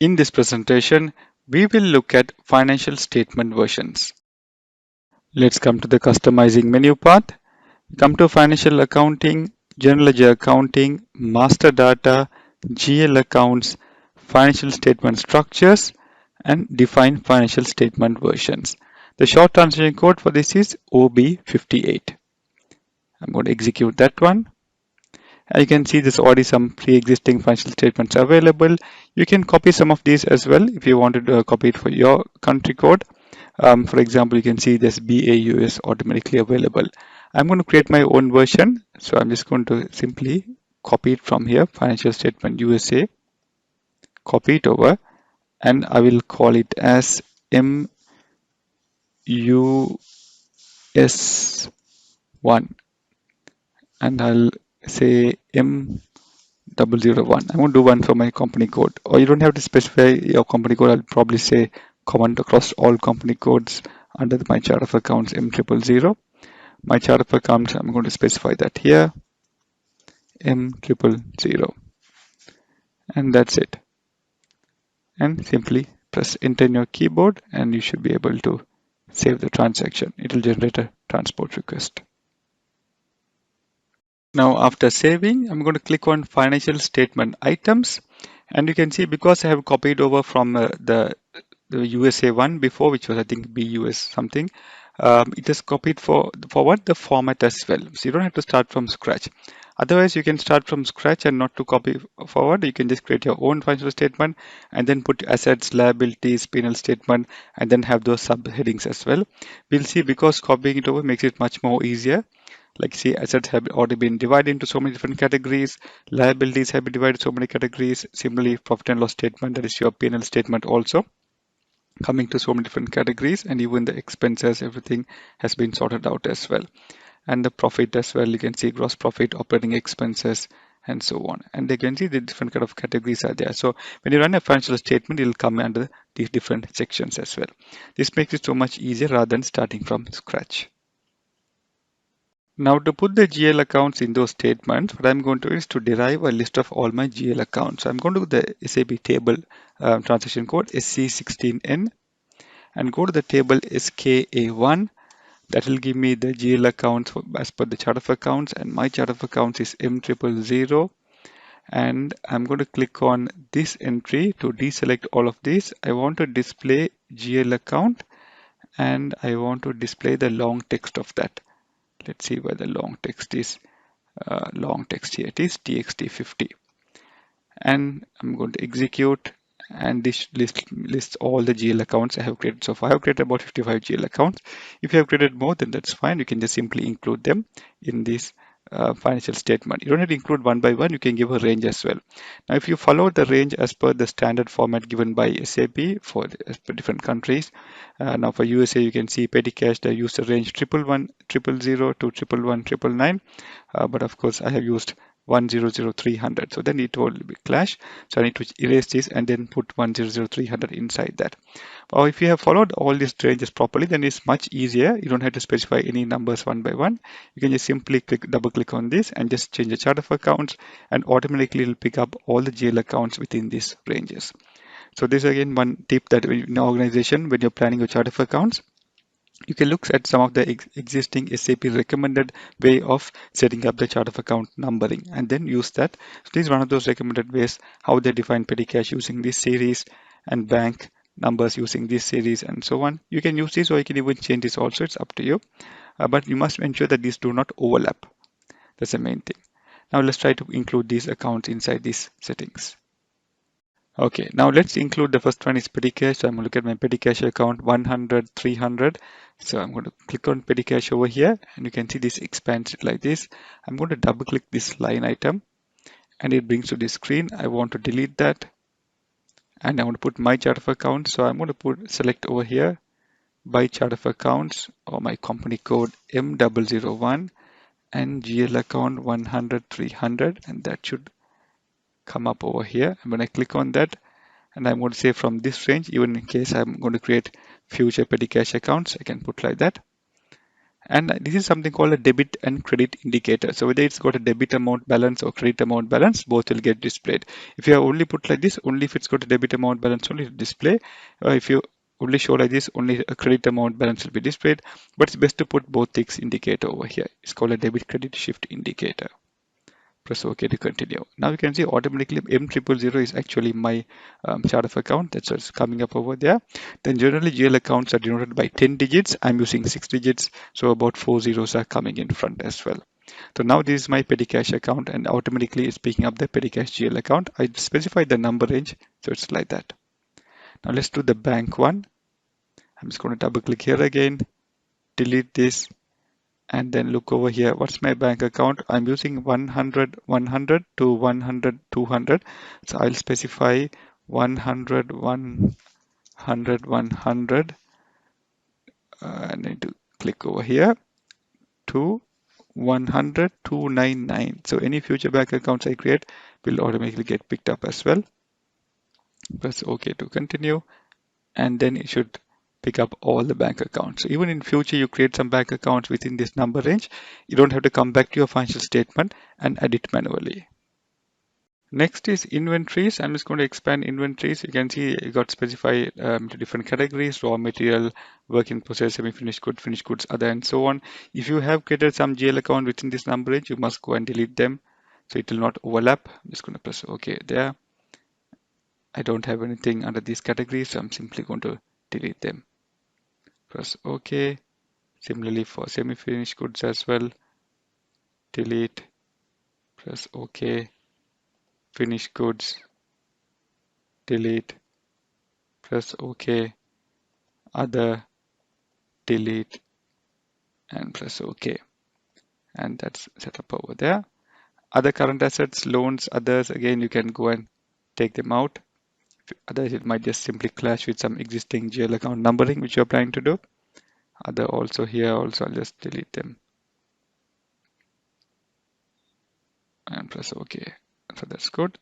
In this presentation, we will look at financial statement versions. Let's come to the customizing menu path. Come to financial accounting, general ledger accounting, master data, GL accounts, financial statement structures, and define financial statement versions. The short translation code for this is OB58. I'm going to execute that one. You can see there's already some pre-existing financial statements available. You can copy some of these as well if you wanted to copy it for your country code. For example, you can see this BAUS automatically available. I'm going to create my own version. So I'm just going to simply copy it from here, financial statement USA, copy it over, and I will call it as MUS1, and I'll say M001. I won't do one for my company code, or you don't have to specify your company code. I'll probably say common across all company codes under my chart of accounts M000. My chart of accounts, I'm going to specify that here, M000, and that's it. And simply press enter in your keyboard and you should be able to save the transaction. It will generate a transport request. Now after saving, I'm going to click on financial statement items, and you can see because I have copied over from the USA one before, which was I think BUS something, it is copied for what the format as well. So you don't have to start from scratch. Otherwise, you can start from scratch and not to copy forward. You can just create your own financial statement and then put assets, liabilities, P&L statement, and then have those subheadings as well. We'll see because copying it over makes it much more easier. Like see, assets have already been divided into so many different categories. Liabilities have been divided so many categories. Similarly, profit and loss statement, that is your P&L statement also coming to so many different categories, and even the expenses, everything has been sorted out as well. And the profit as well, you can see gross profit, operating expenses, and so on. And you can see the different kind of categories are there. So when you run a financial statement, it will come under these different sections as well. This makes it so much easier rather than starting from scratch. Now to put the GL accounts in those statements, what I'm going to do is to derive a list of all my GL accounts. So I'm going to the SAP table transaction code SC16N and go to the table SKA1. That will give me the GL accounts as per the chart of accounts, and my chart of accounts is M000. And I'm going to click on this entry to deselect all of these. I want to display GL account and I want to display the long text of that. Let's see where the long text is. Long text here, it is txt50, and I'm going to execute, and this lists all the GL accounts I have created so far. I have created about 55 GL accounts. If you have created more, then that's fine. You can just simply include them in this financial statement. You don't have to include one by one. You can give a range as well. Now, if you follow the range as per the standard format given by SAP for different countries, now for USA, you can see petty cash, they use the range 111, 000 to 111, 999. But of course, I have used 100,300. So then it will be clash. So I need to erase this and then put 100,300 inside that. Or if you have followed all these ranges properly, then it's much easier. You don't have to specify any numbers one by one. You can just simply double click on this and just change the chart of accounts, and automatically it will pick up all the GL accounts within these ranges. So this is again one tip that in an organization, when you're planning your chart of accounts, you can look at some of the existing SAP recommended way of setting up the chart of account numbering and then use that. So this is one of those recommended ways how they define petty cash using this series, and bank numbers using this series, and so on. You can use this, or you can even change this also. It's up to you. But you must ensure that these do not overlap. That's the main thing. Now let's try to include these accounts inside these settings. Okay, now let's include the first one is petty cash. So I'm going to look at my petty cash account 100, 300. So I'm going to click on petty cash over here, and you can see this expands it like this. I'm going to double click this line item and it brings to this screen. I want to delete that and I want to put my chart of accounts. So I'm going to select over here by chart of accounts or my company code M001 and GL account 100, 300, and that should come up over here. And when I click on that, and I'm going to say from this range, even in case I'm going to create future petty cash accounts, I can put like that. And this is something called a debit and credit indicator. So whether it's got a debit amount balance or credit amount balance, both will get displayed. If you have only put like this, only if it's got a debit amount balance only display. If you only show like this, only a credit amount balance will be displayed. But it's best to put both things indicator over here. It's called a debit credit shift indicator. Press OK to continue. Now you can see automatically M000 is actually my chart of account. That's what's coming up over there. Then generally GL accounts are denoted by 10 digits. I'm using 6 digits, so about 4 zeros are coming in front as well. So now this is my petty cash account, and automatically it's picking up the petty cash GL account. I specified the number range, so it's like that. Now let's do the bank one. I'm just going to double click here again, delete this, and then look over here. What's my bank account? I'm using 100 100 to 100 200, so I'll specify 100 100 100. I need to click over here to 100 299. So any future bank accounts I create will automatically get picked up as well. Press OK to continue, and then it should pick up all the bank accounts. So even in future you create some bank accounts within this number range, you don't have to come back to your financial statement and edit manually. Next is inventories. I'm just going to expand inventories. You can see you got specified to different categories: raw material, work in process, semi-finished good, finished goods, other, and so on. If you have created some GL account within this number range, you must go and delete them so it will not overlap. I'm just going to press OK there. I don't have anything under these categories, so I'm simply going to delete them. Press OK. Similarly for semi-finished goods as well, delete, press OK, finished goods, delete, press OK, other, delete, and press OK. And that's set up over there. Other current assets, loans, others, again, you can go and take them out. Otherwise, it might just simply clash with some existing GL account numbering, which you're planning to do. Other also here, also I'll just delete them and press OK. So that's good.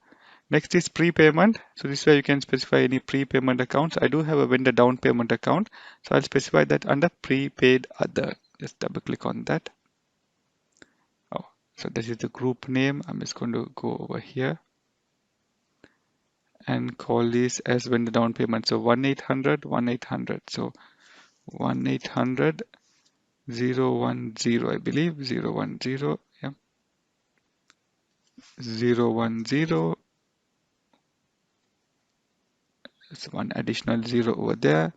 Next is prepayment. So this way you can specify any prepayment accounts. I do have a vendor down payment account, so I'll specify that under prepaid other. Just double click on that. Oh, so this is the group name. I'm just going to go over here and call this as vendor down payment. So 1-800 1-800. So 1-800 010, I believe 010. Yeah, 010. It's one additional zero over there.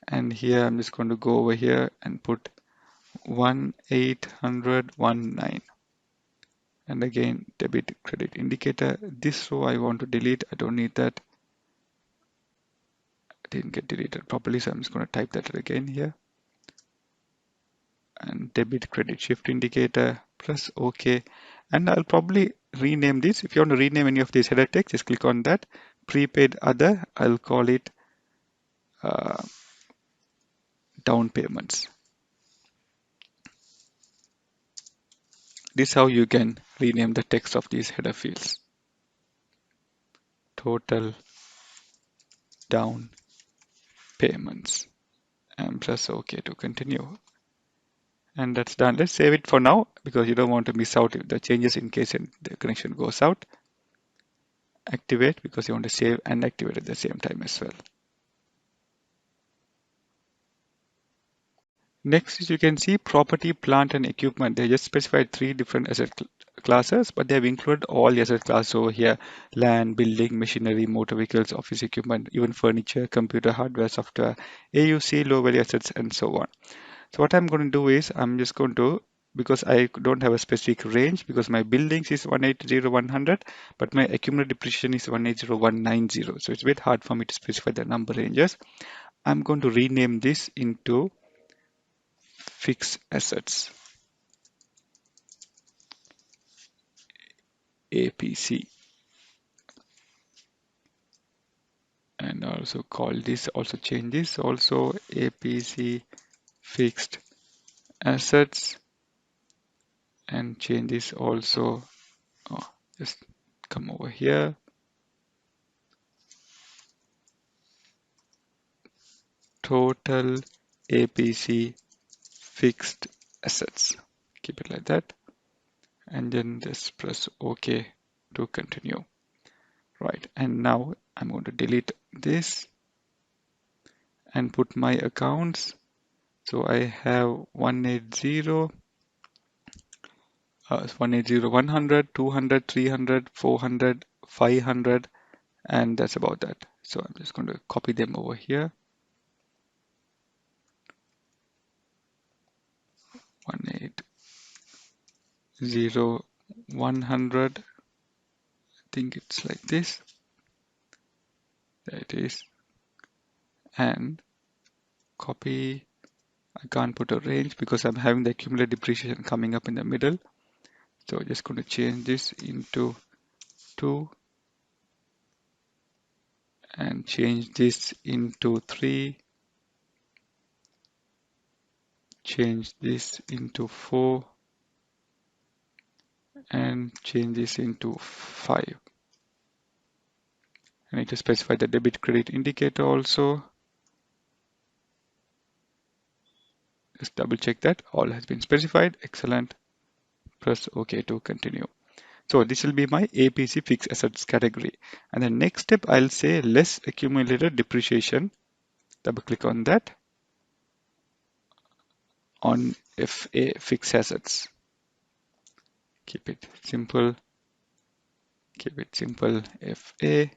And here I'm just going to go over here and put 1-800-19. And again, debit credit indicator. This row I want to delete. I don't need that. It didn't get deleted properly, so I'm just going to type that again here. And debit credit shift indicator, press OK. And I'll probably rename this. If you want to rename any of these header text, just click on that. Prepaid other, I'll call it down payments. This is how you can rename the text of these header fields. Total down payments, and press OK to continue. And that's done. Let's save it for now because you don't want to miss out the changes in case the connection goes out. Activate because you want to save and activate at the same time as well. Next is you can see property, plant, and equipment. They just specified three different asset classes, but they have included all the asset classes over here: land, building, machinery, motor vehicles, office equipment, even furniture, computer, hardware, software, AUC, low value assets, and so on. So what I'm going to do is I'm just going to, because I don't have a specific range, because my buildings is 180-100, but my accumulated depreciation is 180-190. So it's a bit hard for me to specify the number ranges. I'm going to rename this into fixed assets, APC, and also call this, also change this, also APC fixed assets, and change this also. Oh, just come over here. Total APC fixed assets. Keep it like that. And then just press OK to continue. Right. And now I'm going to delete this and put my accounts. So I have 180, 180, 100, 200, 300, 400, 500, and that's about that. So I'm just going to copy them over here. 180, 100. I think it's like this. There it is. And copy. I can't put a range because I'm having the accumulated depreciation coming up in the middle. So I'm just going to change this into 2 and change this into 3. Change this into 4 and change this into 5. I need to specify the debit credit indicator also. Just double check that all has been specified. Excellent. Press OK to continue. So this will be my APC fixed assets category. And the next step, I'll say less accumulated depreciation. Double click on that on FA fixed assets. Keep it simple. Keep it simple FA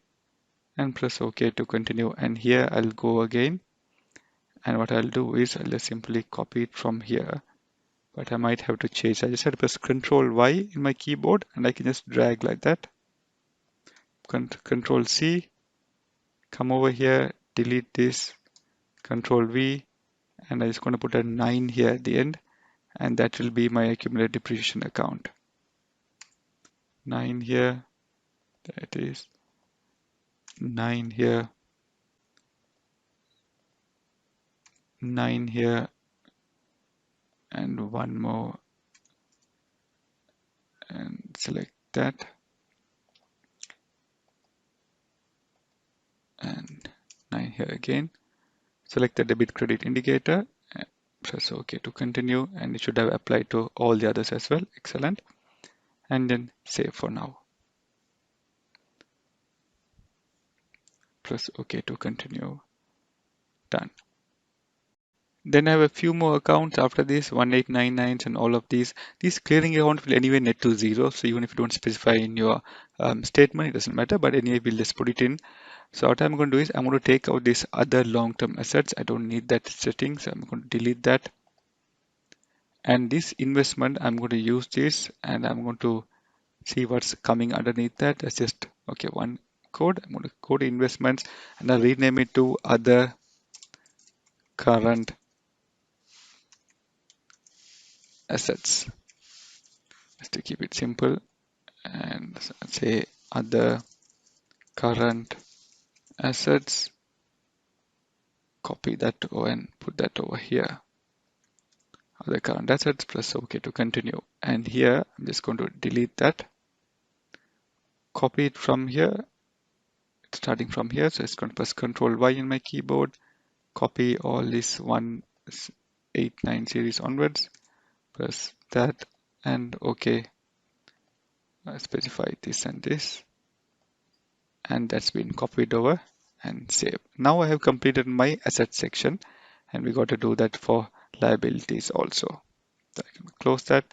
and press OK to continue. And here I'll go again. And what I'll do is I'll just simply copy it from here. But I might have to change. I just have to press Control Y in my keyboard and I can just drag like that. Control C, come over here, delete this, Control V, and I'm just going to put a 9 here at the end, and that will be my accumulated depreciation account. 9 here, there it is, 9 here, 9 here, and one more, and select that, and 9 here again. Select the debit credit indicator, and press OK to continue, and it should have applied to all the others as well. Excellent. And then save for now. Press OK to continue. Done. Then I have a few more accounts after this, 1899s and all of these. These clearing accounts will anyway net to 0. So even if you don't specify in your statement, it doesn't matter. But anyway, we'll just put it in. So what I'm going to do is I'm going to take out this other long-term assets. I don't need that setting. So I'm going to delete that. And this investment, I'm going to use this and I'm going to see what's coming underneath that. That's just, okay, one code. I'm going to go to investments and I'll rename it to other current assets. Just to keep it simple, and say other current assets. Copy that and put that over here. Other current assets, press OK to continue. And here I'm just going to delete that. Copy it from here, starting from here. So it's going to press Control Y in my keyboard. Copy all this 189 series onwards. Press that and OK. Specify this and this. And that's been copied over and save. Now I have completed my asset section and we got to do that for liabilities also. So I can close that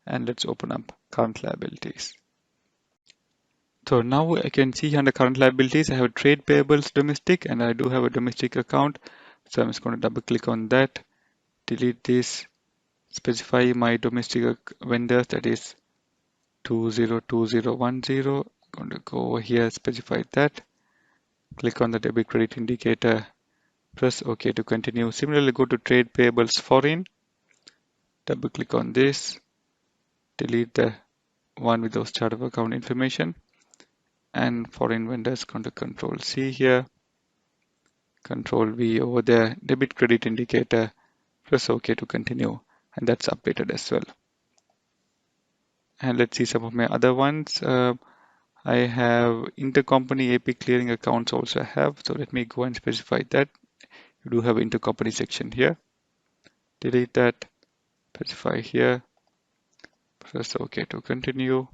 and let's open up current liabilities. So now I can see under current liabilities, I have trade payables domestic and I do have a domestic account. So I'm just going to double click on that, delete this, specify my domestic vendors, that is 202010. I'm going to go over here, specify that. Click on the debit credit indicator, press OK to continue. Similarly, go to trade payables foreign, double click on this, delete the one with those chart of account information, and foreign vendors, going to Control C here, Control V over there, debit credit indicator, press OK to continue, and that's updated as well. And let's see some of my other ones. I have intercompany AP clearing accounts also have, so let me go and specify that. You do have intercompany section here. Delete that, specify here, press OK to continue.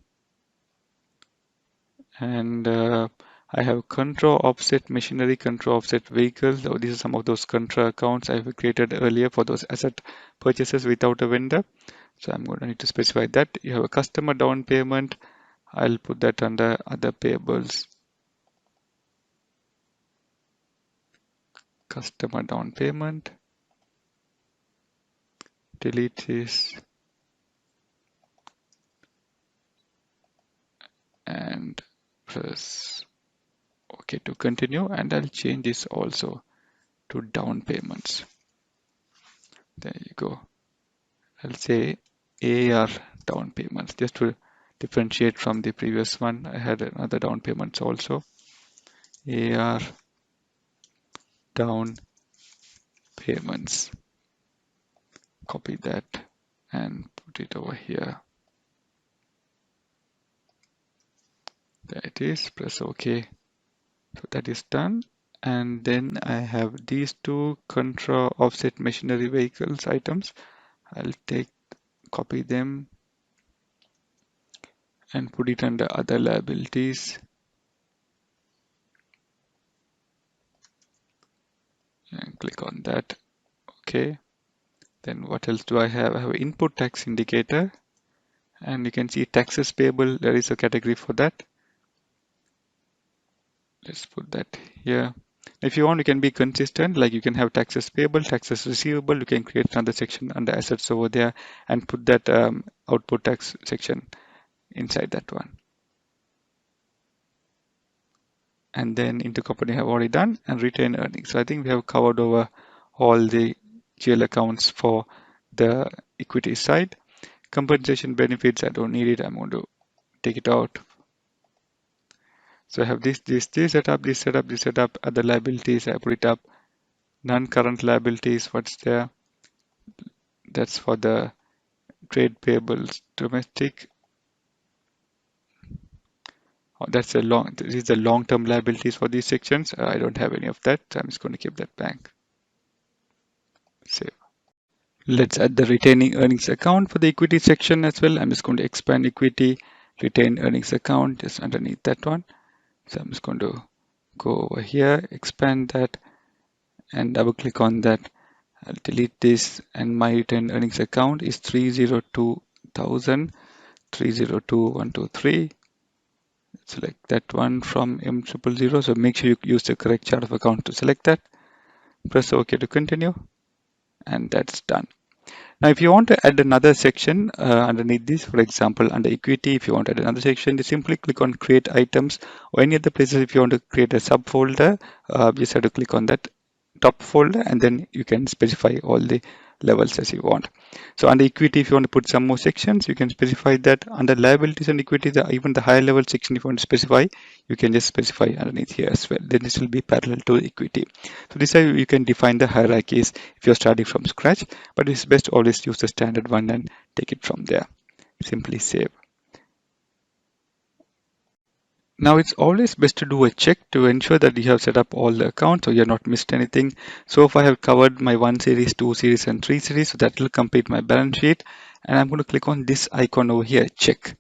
And I have contra offset machinery, contra offset vehicles. So these are some of those contra accounts I've created earlier for those asset purchases without a vendor. So I'm going to need to specify that. You have a customer down payment. I'll put that under other payables. Customer down payment. Delete this. And press OK to continue. And I'll change this also to down payments. There you go. I'll say AR down payments just to differentiate from the previous one. I had another down payments also. AR down payments. Copy that and put it over here. There it is. Press OK. So that is done. And then I have these two contra offset machinery vehicles items. I'll copy them and put it under other liabilities. And click on that. Okay. Then what else do I have? I have input tax indicator. And you can see taxes payable. There is a category for that. Let's put that here. If you want, you can be consistent, like you can have taxes payable, taxes receivable. You can create another section under assets over there and put that output tax section inside that one. And then intercompany have already done, and retained earnings. So I think we have covered over all the GL accounts for the equity side. Compensation benefits, I don't need it. I'm going to take it out. So I have this setup, this setup, this setup, other liabilities, I put it up. Non-current liabilities, what's there? That's for the trade payables, domestic. Oh, that's a this is the long-term liabilities for these sections. I don't have any of that, so I'm just going to keep that blank. Save. Let's add the retaining earnings account for the equity section as well. I'm just going to expand equity, retained earnings account just underneath that one. So I'm just going to go over here, expand that, and double click on that. I'll delete this, and my retained earnings account is 302,000, 302,123. Select that one from M000. So make sure you use the correct chart of account to select that. Press OK to continue, and that's done. Now, if you want to add another section underneath this, for example, under equity, if you want to add another section, you simply click on create items, or any other places. If you want to create a subfolder, just have to click on that top folder, and then you can specify all the levels as you want. So under equity, if you want to put some more sections, you can specify that. Under liabilities and equity, even the higher level section, if you want to specify, you can just specify underneath here as well. Then this will be parallel to equity. So this is how you can define the hierarchies if you're starting from scratch, but it's best to always use the standard one and take it from there. Simply save. Now it's always best to do a check to ensure that you have set up all the accounts so you have not missed anything. So far I have covered my 1 series, 2 series and 3 series, so that will complete my balance sheet. And I'm going to click on this icon over here, check.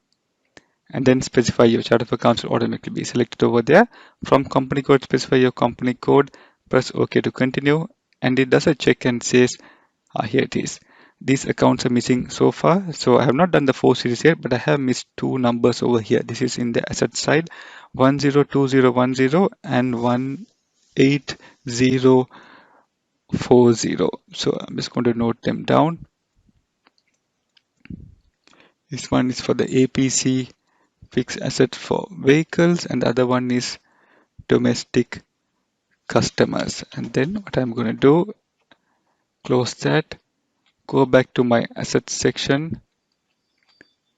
And then specify your chart of accounts will automatically be selected over there. From company code, specify your company code, press OK to continue. And it does a check and says, here it is. These accounts are missing so far. So I have not done the 4 series yet, but I have missed 2 numbers over here. This is in the asset side, 102010 and 18040. So I'm just going to note them down. This one is for the APC fixed asset for vehicles, and the other one is domestic customers. And then what I'm going to do, close that, go back to my assets section.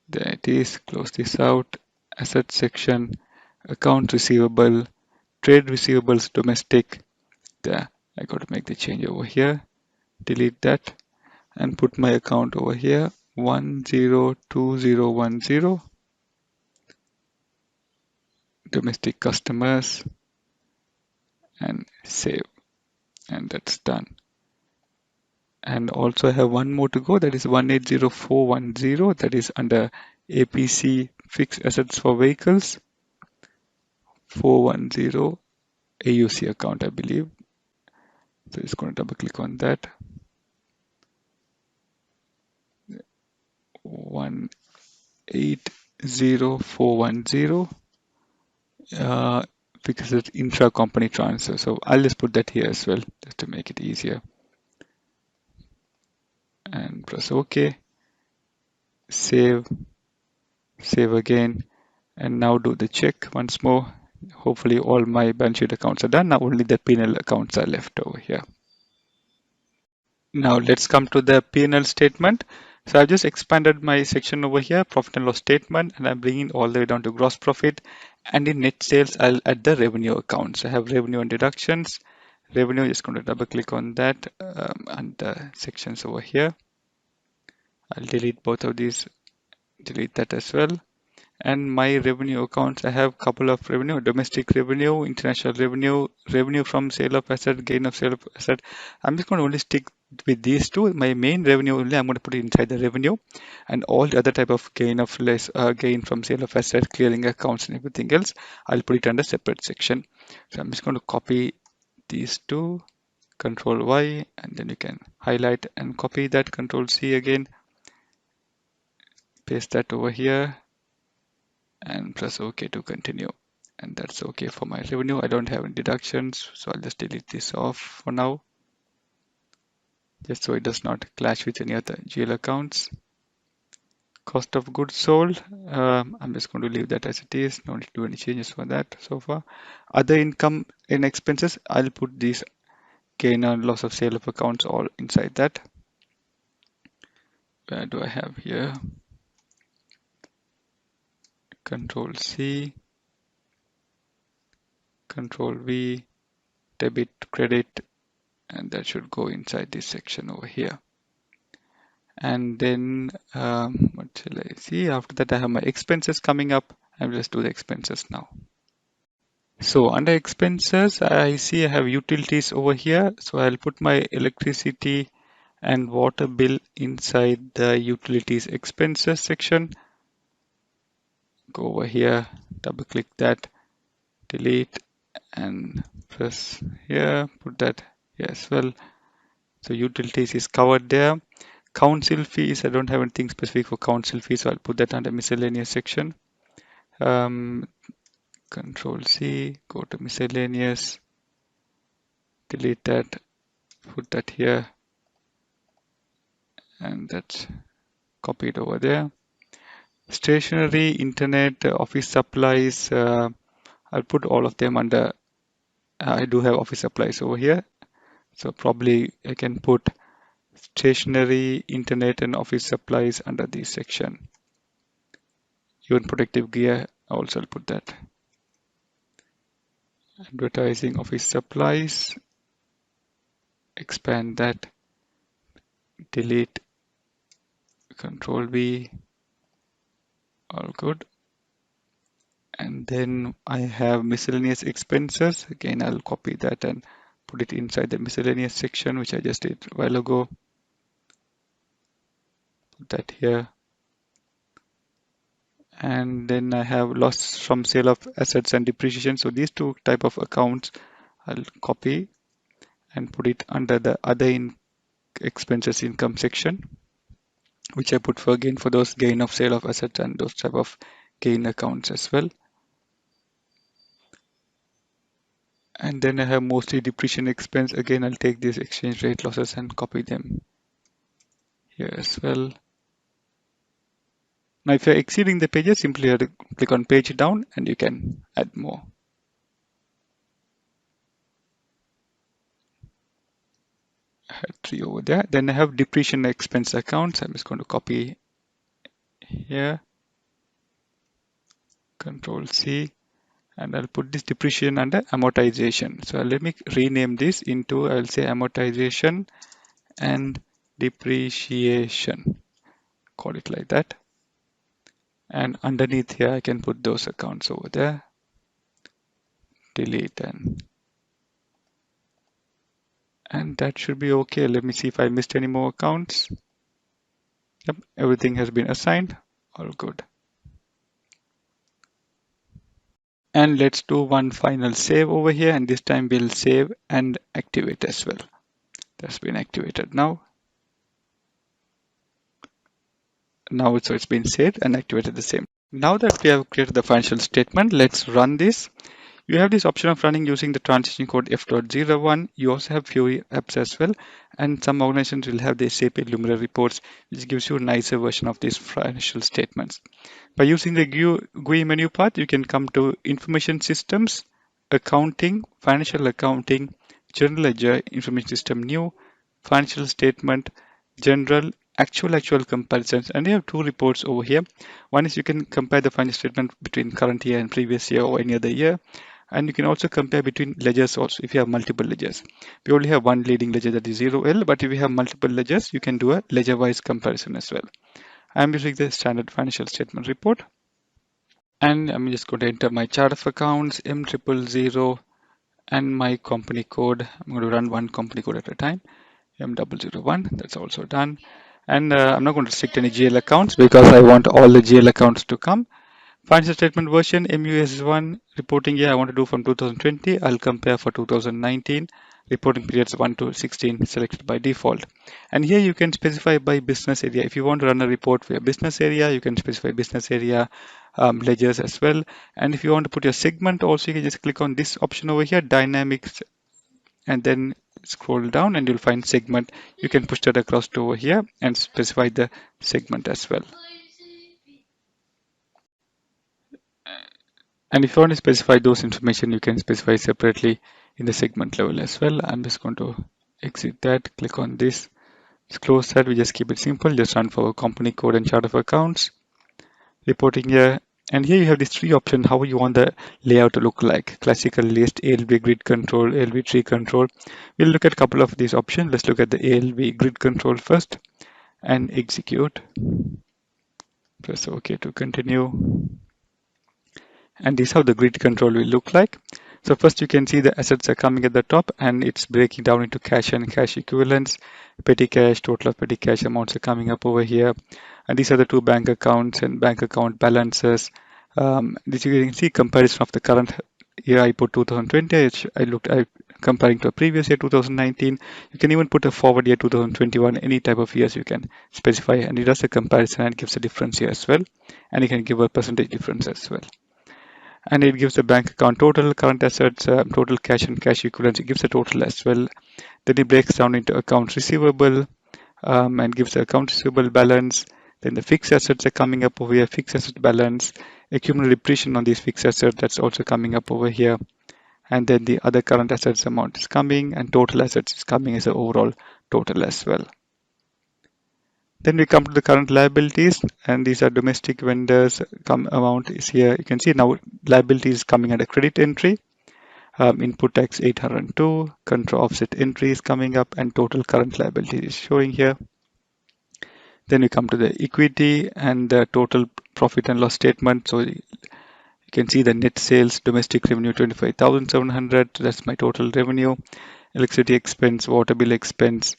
There it is, close this out, asset section, account receivable, trade receivables, domestic. There, I got to make the change over here, delete that, and put my account over here, 102010, domestic customers, and save. And that's done. And also I have one more to go, that is 180410, that is under APC fixed assets for vehicles 410 AUC account, I believe. So just going to double click on that. 180410 because it's intra-company transfer. So I'll just put that here as well, just to make it easier. And press OK. Save. Save again. And now do the check once more. Hopefully all my balance sheet accounts are done. Now only the P&L accounts are left over here. Now let's come to the P&L statement. So I've just expanded my section over here, profit and loss statement, and I'm bringing all the way down to gross profit. And in net sales, I'll add the revenue account. So I have revenue and deductions. Revenue, just going to double click on that and the sections over here. I'll delete both of these, delete that as well. And my revenue accounts, I have a couple of revenue: domestic revenue, international revenue, revenue from sale of asset, gain of sale of asset. I'm just going to only stick with these two. My main revenue only I'm going to put it inside the revenue, and all the other type of gain of less gain from sale of asset, clearing accounts, and everything else, I'll put it under separate section. So I'm just going to copy these two, Control Y, and then you can highlight and copy that, Control C again, paste that over here, and press OK to continue. And that's okay for my revenue. I don't have any deductions, so I'll just delete this off for now, just so it does not clash with any other GL accounts. Cost of goods sold, I'm just going to leave that as it is. No need to do any changes for that so far. Other income and expenses, I'll put these gain or loss of sale of accounts all inside that. Where do I have here? Control C, Control V, debit, credit, and that should go inside this section over here. And then what shall I see? After that, I have my expenses coming up. I'll just do the expenses now. So under expenses, I see I have utilities over here. So I'll put my electricity and water bill inside the utilities expenses section. Go over here, double click that, delete, and press here, put that here as well. So utilities is covered there. Council fees, I don't have anything specific for council fees, so I'll put that under miscellaneous section. Control C, go to miscellaneous, delete that, put that here, and that's copied over there. Stationery, internet, office supplies, I'll put all of them under, I do have office supplies over here, so probably I can put stationery, internet, and office supplies under this section. Even protective gear, also I'll put that. Advertising, office supplies, expand that, delete, Control V, all good. And then I have miscellaneous expenses. Again, I'll copy that and put it inside the miscellaneous section, which I just did a while ago. Put that here. And then I have loss from sale of assets and depreciation. So these two type of accounts, I'll copy and put it under the other expenses income section, which I put for again for those gain of sale of assets and those type of gain accounts as well. And then I have mostly depreciation expense. Again, I'll take these exchange rate losses and copy them here as well. Now, if you're exceeding the pages, simply have to click on page down and you can add more. I had 3 over there. Then I have depreciation expense accounts. I'm just going to copy here, Control C, and I'll put this depreciation under amortization. So let me rename this into, I'll say amortization and depreciation. Call it like that. And underneath here, I can put those accounts over there. Delete and And that should be okay. Let me see if I missed any more accounts. Yep, everything has been assigned. All good. And let's do one final save over here, and this time we'll save and activate as well. That's been activated now. Now it's been saved and activated the same. Now that we have created the financial statement, let's run this. You have this option of running using the transition code F.01. You also have Fury apps as well, and some organizations will have the SAP Lumira reports, which gives you a nicer version of these financial statements. By using the GUI menu path, you can come to Information Systems, Accounting, Financial Accounting, General Ledger, Information System New, Financial Statement, General, Actual comparisons, and you have two reports over here. One is you can compare the financial statement between current year and previous year or any other year. And you can also compare between ledgers also if you have multiple ledgers. We only have one leading ledger, that is 0L, but if you have multiple ledgers, you can do a ledger-wise comparison as well. I'm using the standard financial statement report. And I'm just going to enter my chart of accounts, M000, and my company code. I'm going to run one company code at a time. M001, that's also done. And I'm not going to restrict any GL accounts because I want all the GL accounts to come. Financial statement version MUS1 reporting year I want to do from 2020. I'll compare for 2019. Reporting periods 1 to 16 selected by default. And here you can specify by business area. If you want to run a report for your business area, you can specify business area ledgers as well. And if you want to put your segment also, you can just click on this option over here, dynamics, and then scroll down and you'll find segment. You can push that across to over here and specify the segment as well. And if you want to specify those information, you can specify separately in the segment level as well. I'm just going to exit that, click on this, just close that. We just keep it simple, just run for company code and chart of accounts, reporting here. And here you have these three options, how you want the layout to look like. Classical list, ALV grid control, ALV tree control. We'll look at a couple of these options. Let's look at the ALV grid control first and execute. Press OK to continue. And this is how the grid control will look like. So first you can see the assets are coming at the top and it's breaking down into cash and cash equivalents. Petty cash, total of petty cash amounts are coming up over here. And these are the two bank accounts and bank account balances. This you can see comparison of the current year. I put 2020. I comparing to a previous year 2019. You can even put a forward year 2021. Any type of years you can specify, and it does a comparison and gives a difference here as well. And you can give a percentage difference as well. And it gives the bank account total, current assets, total cash and cash equivalents. It gives a total as well. Then it breaks down into accounts receivable and gives the account receivable balance. Then the fixed assets are coming up over here, fixed asset balance, accumulated depreciation on these fixed assets, that's also coming up over here. And then the other current assets amount is coming and total assets is coming as an overall total as well. Then we come to the current liabilities, and these are domestic vendors. Amount is here. You can see now liabilities is coming at a credit entry. Input tax 802, control offset entry is coming up, and total current liability is showing here. Then we come to the equity and the total profit and loss statement. So you can see the net sales, domestic revenue 25,700. That's my total revenue. Electricity expense, water bill expense,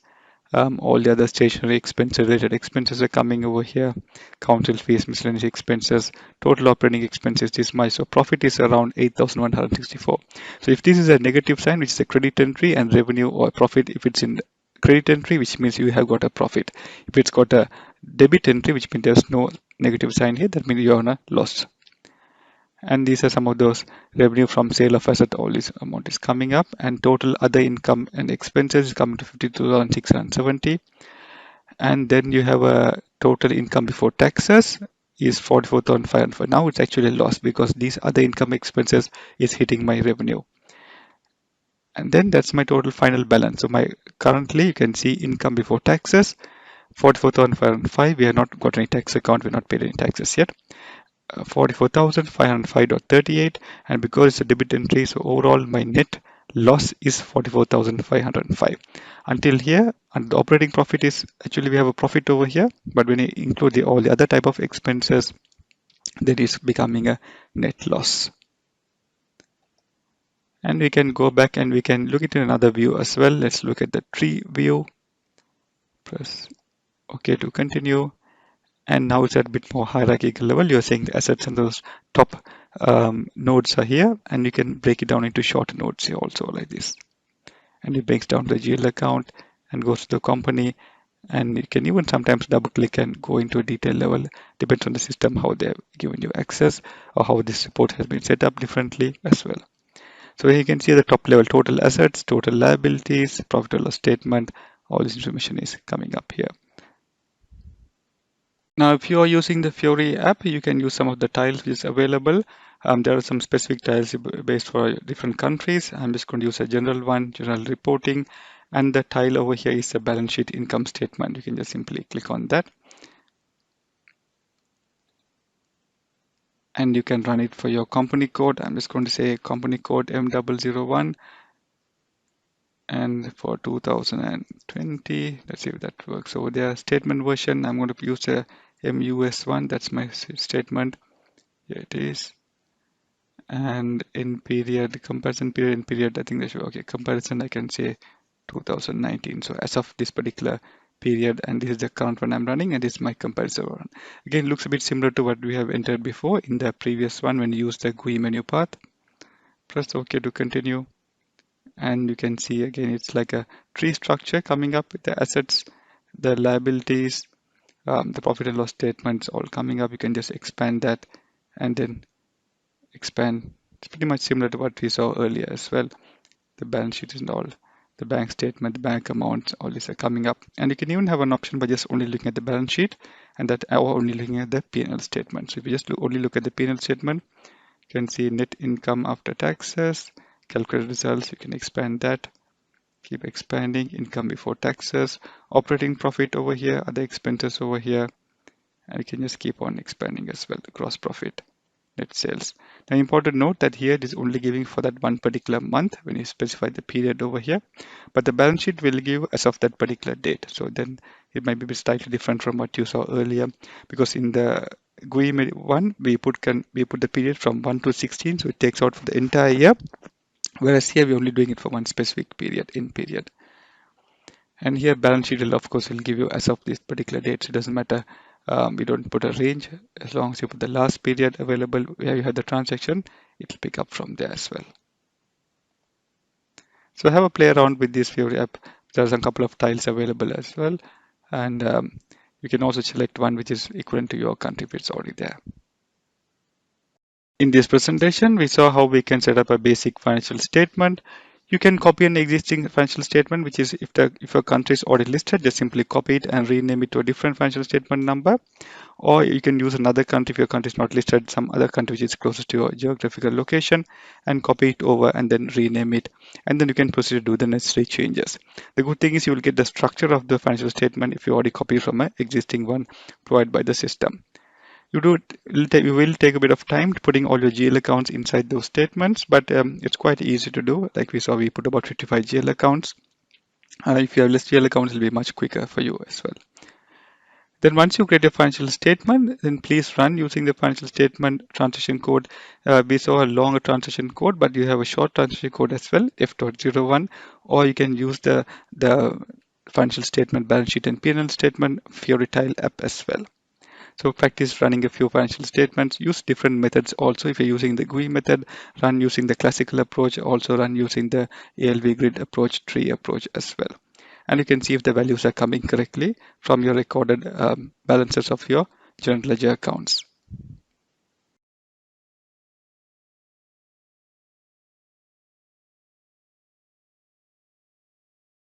all the other stationery expense related expenses are coming over here. Council fees, miscellaneous expenses, total operating expenses this much. So profit is around 8,164. So if this is a negative sign, which is a credit entry, and revenue or profit, if it's in credit entry, which means you have got a profit. If it's got a debit entry, which means there's no negative sign here, that means you're on a loss. And these are some of those revenue from sale of asset. All this amount is coming up, and total other income and expenses is coming to 52,670. And then you have a total income before taxes is 44,500. Now it's actually a loss because these other income expenses is hitting my revenue. And then that's my total final balance. So my currently you can see income before taxes 44,505. We have not got any tax account. We're not paid any taxes yet. 44,505.38, and because it's a debit entry, so overall my net loss is 44,505. Until here, and the operating profit is actually we have a profit over here, but when you include all the other type of expenses, that is becoming a net loss. And we can go back and we can look at another view as well. Let's look at the tree view. Press OK to continue. And now it's at a bit more hierarchical level. You're saying the assets and those top nodes are here, and you can break it down into short nodes here also like this. And it breaks down the GL account and goes to the company. And you can even sometimes double click and go into a detail level. Depends on the system how they've given you access or how this report has been set up differently as well. So here you can see the top level total assets, total liabilities, profit and loss statement. All this information is coming up here. Now, if you are using the Fiori app, you can use some of the tiles which is available. There are some specific tiles based for different countries. I'm just going to use a general one, general reporting. And the tile over here is a balance sheet income statement. You can just simply click on that. And you can run it for your company code. I'm just going to say company code M001. And for 2020, let's see if that works over there. Statement version, I'm going to use the MUS1. That's my statement. Here it is. And in period, comparison period, in period, I think they should, okay, comparison, I can say 2019. So as of this particular period, and this is the current one I'm running, and this is my comparison one. Again, looks a bit similar to what we have entered before in the previous one when you use the GUI menu path. Press OK to continue. And you can see again, it's like a tree structure coming up with the assets, the liabilities, the profit and loss statements all coming up. You can just expand that and then expand. It's pretty much similar to what we saw earlier as well. The balance sheet and all, the bank statement, the bank amounts, all these are coming up. And you can even have an option by just only looking at the balance sheet and that or only looking at the P&L statement. So if you just only look at the P&L statement, you can see net income after taxes, calculate results. You can expand that. Keep expanding, income before taxes, operating profit over here, other expenses over here, and you can just keep on expanding as well, the gross profit, net sales. Now, important note that here it is only giving for that one particular month when you specify the period over here, but the balance sheet will give as of that particular date. So then it might be slightly different from what you saw earlier, because in the GUI one, we put the period from 1 to 16, so it takes out for the entire year. Whereas here we're only doing it for one specific period, in period. And here balance sheet will of course will give you as of this particular date. So it doesn't matter. We don't put a range. As long as you put the last period available where you had the transaction, it'll pick up from there as well. So have a play around with this Fiori app. There's a couple of tiles available as well. And you can also select one which is equivalent to your country if it's already there. In this presentation, we saw how we can set up a basic financial statement. You can copy an existing financial statement, which is if a country is already listed, just simply copy it and rename it to a different financial statement number. Or you can use another country if your country is not listed, some other country which is closest to your geographical location, and copy it over and then rename it. And then you can proceed to do the necessary changes. The good thing is you will get the structure of the financial statement if you already copy from an existing one provided by the system. You will take a bit of time putting all your GL accounts inside those statements, but it's quite easy to do. Like we saw, we put about 55 GL accounts. If you have less GL accounts, it'll be much quicker for you as well. Then once you create a financial statement, then please run using the financial statement transaction code. We saw a longer transaction code, but you have a short transaction code as well, F.01, or you can use the financial statement, balance sheet and P&L statement Fiori Tile app as well. So practice running a few financial statements. Use different methods also. If you're using the GUI method, run using the classical approach, also run using the ALV grid approach, tree approach as well. And you can see if the values are coming correctly from your recorded balances of your general ledger accounts.